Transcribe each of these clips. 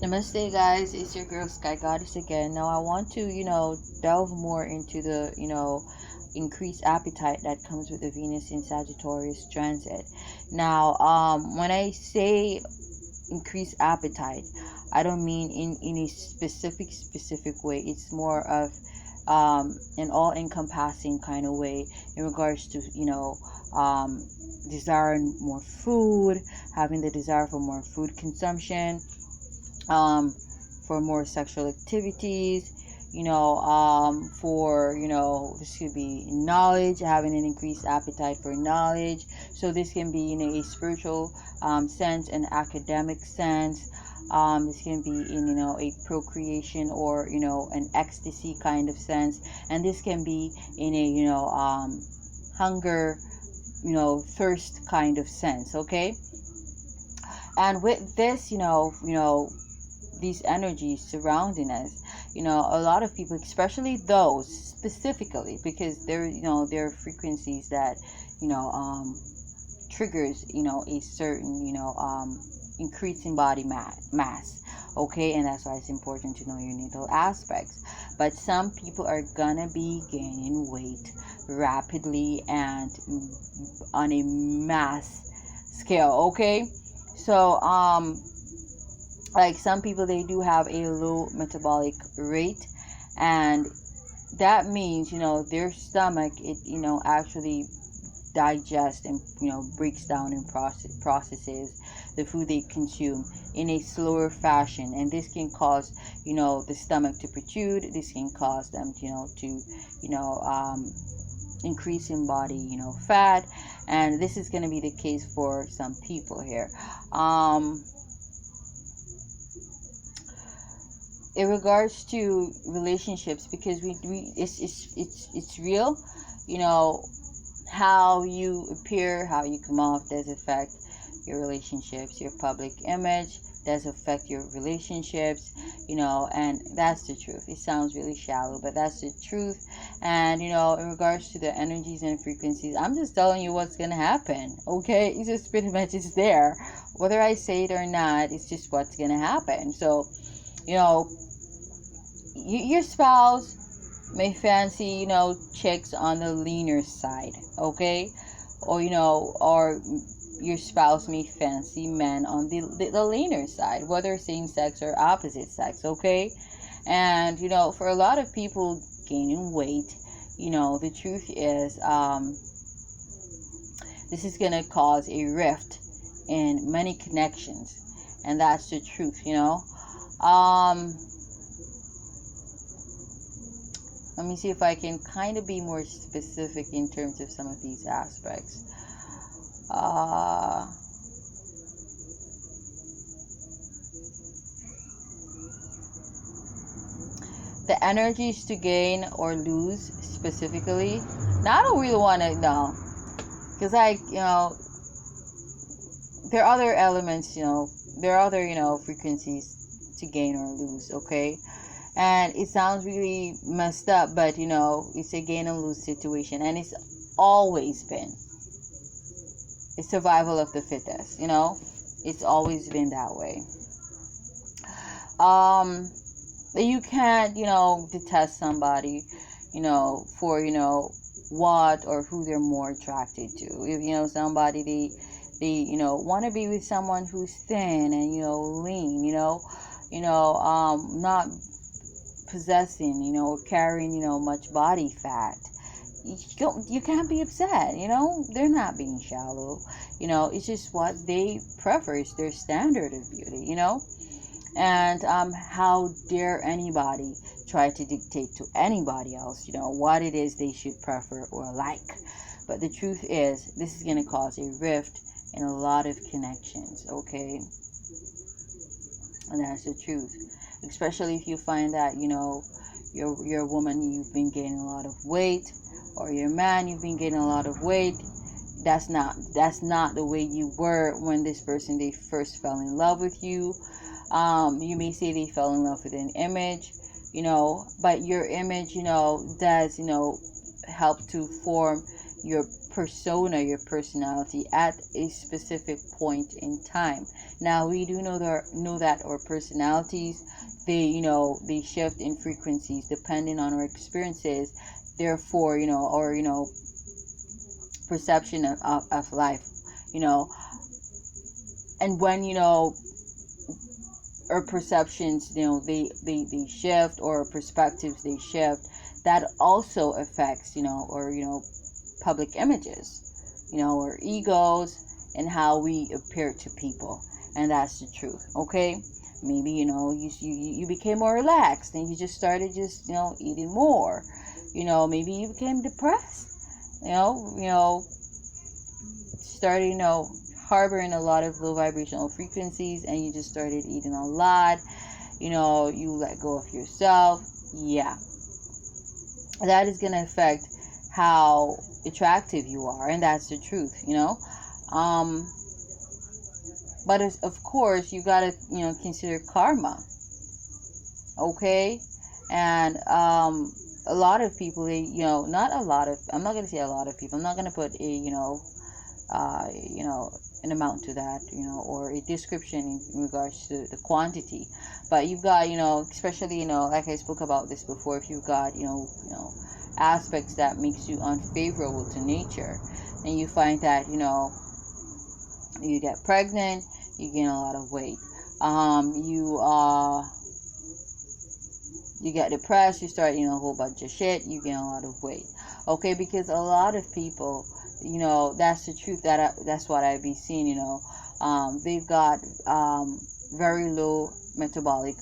Namaste, guys. It's your girl Sky Goddess again. Now, I want to, delve more into the, increased appetite that comes with the Venus in Sagittarius transit. Now, when I say increased appetite, I don't mean in a specific way. It's more of an all-encompassing kind of way in regards to, desiring more food, having the desire for more food consumption, um, for more sexual activities, for, this could be knowledge, having an increased appetite for knowledge. So this can be in a spiritual sense, an academic sense. This can be in, a procreation or, an ecstasy kind of sense. And this can be in a, hunger, thirst kind of sense. Okay. And with this, these energies surrounding us, a lot of people, especially those specifically, because they're, they're frequencies that, you know um triggers, a certain, increase in body mass. Okay, and that's why it's important to know your natal aspects. But some people are gonna be gaining weight rapidly and on a mass scale. Okay, so like some people, they do have a low metabolic rate, and that means, their stomach, it, actually digests and, breaks down and processes the food they consume in a slower fashion. And this can cause, the stomach to protrude. This can cause them, to increase in body, fat. And this is going to be the case for some people here. In regards to relationships, because we it's real, you know how you appear, how you come off does affect your relationships. Your public image does affect your relationships, and that's the truth. It sounds really shallow, but that's the truth. And in regards to the energies and frequencies, I'm just telling you what's gonna happen. Okay, it's just pretty much, it's there, whether I say it or not. It's just what's gonna happen. So you know your spouse may fancy, chicks on the leaner side. Okay, or your spouse may fancy men on the leaner side, whether same sex or opposite sex. Okay, and for a lot of people gaining weight, the truth is, this is gonna cause a rift in many connections, and that's the truth. um Let me see if I can kind of be more specific in terms of some of these aspects. The energies to gain or lose specifically. Now, I don't really want to know, because there are other elements, there are other, frequencies to gain or lose. Okay, and it sounds really messed up, but it's a gain and lose situation, and it's always been a survival of the fittest. It's always been that way. You can't, detest somebody, for what or who they're more attracted to. If somebody, they want to be with someone who's thin and lean, not possessing, or carrying, much body fat. You can't be upset. They're not being shallow. It's just what they prefer. It's their standard of beauty. And how dare anybody try to dictate to anybody else, what it is they should prefer or like. But the truth is, this is going to cause a rift in a lot of connections. Okay, and that's the truth. Especially if you find that you're a woman, you've been gaining a lot of weight, or you're a man, you've been gaining a lot of weight. That's not the way you were when this person, they first fell in love with you. You may say they fell in love with an image, but your image, does help to form your persona, your personality at a specific point in time. Now we do know that our personalities, they shift in frequencies depending on our experiences. Therefore, our perception of life, you know, and when our perceptions, they shift, or perspectives they shift, that also affects, or public images, or egos, and how we appear to people. And that's the truth. Okay, maybe you became more relaxed, and you just started just eating more. Maybe you became depressed, started harboring a lot of low vibrational frequencies, and you just started eating a lot. You let go of yourself. Yeah, that is going to affect how attractive you are, and that's the truth. But of course you got to consider karma. Okay, and a lot of people, they not a lot of, I'm not going to say a lot of people, I'm not going to put a an amount to that, or a description in regards to the quantity. But you've got, especially, like I spoke about this before, if you've got, aspects that makes you unfavorable to nature, and you find that, you get pregnant, you gain a lot of weight. You get depressed, you start eating a whole bunch of shit, you gain a lot of weight. Okay, because a lot of people, that's the truth, that's what I be seeing. They've got very low metabolic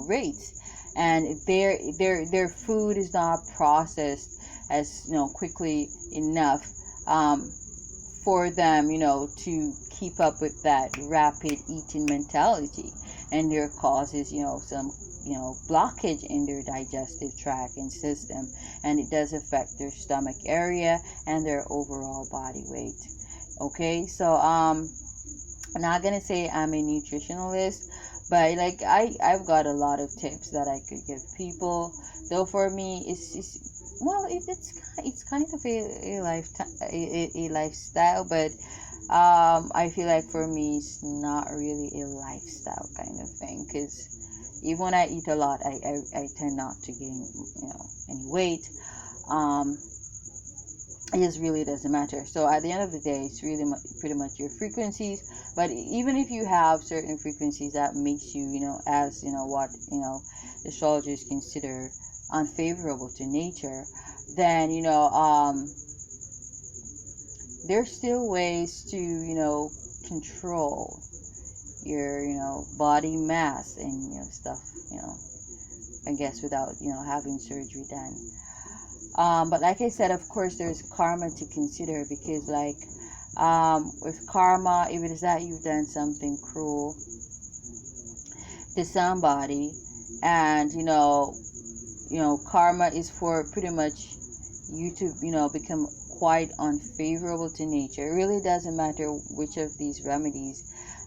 rates, and their food is not processed as quickly enough for them to keep up with that rapid eating mentality, and there causes some blockage in their digestive tract and system, and it does affect their stomach area and their overall body weight. Okay, so I'm not gonna say I'm a nutritionalist, but like I've got a lot of tips that I could give people. Though for me, it's kind of a lifestyle, but I feel like for me it's not really a lifestyle kind of thing, because even when I eat a lot, I tend not to gain any weight. It just really doesn't matter. So at the end of the day, it's really pretty much your frequencies. But even if you have certain frequencies that makes you, as what astrologers consider unfavorable to nature, then there's still ways to control your body mass and stuff, I guess, without having surgery done. But like I said, of course there's karma to consider, because with karma, if it is that you've done something cruel to somebody, and karma is for pretty much you to become quite unfavorable to nature. It really doesn't matter which of these remedies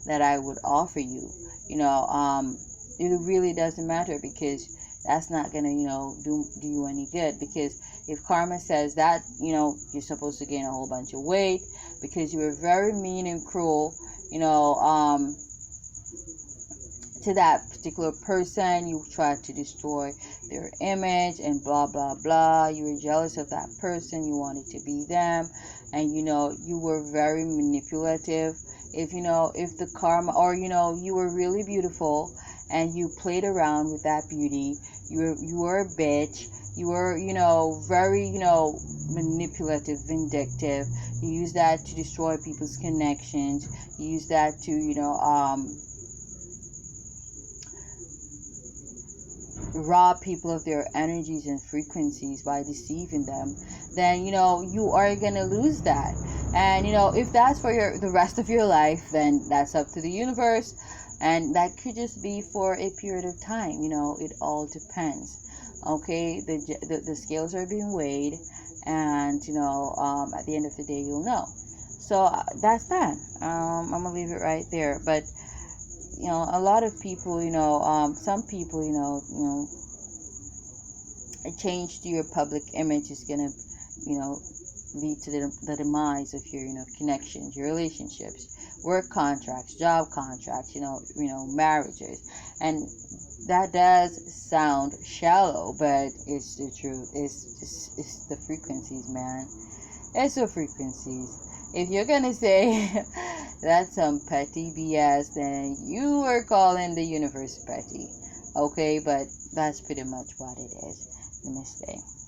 that I would offer you. It really doesn't matter, because that's not gonna do you any good. Because if karma says that you're supposed to gain a whole bunch of weight because you were very mean and cruel to that particular person, you tried to destroy their image and blah blah blah, you were jealous of that person, you wanted to be them, and you were very manipulative. If the karma, or you were really beautiful and you played around with that beauty, you were a bitch, you were very manipulative, vindictive, you use that to destroy people's connections, you use that to rob people of their energies and frequencies by deceiving them, then you are gonna lose that. And if that's for the rest of your life, then that's up to the universe, and that could just be for a period of time. It all depends. Okay, the scales are being weighed, and at the end of the day you'll know. So that's that. I'm gonna leave it right there. But a lot of people, some people, a change to your public image is gonna lead to the demise of your, connections, your relationships, work contracts, job contracts, marriages. And that does sound shallow, but it's the truth. It's the frequencies, man. It's the frequencies. If you're gonna say that's some petty BS, then you are calling the universe petty. Okay, but that's pretty much what it is. Namaste.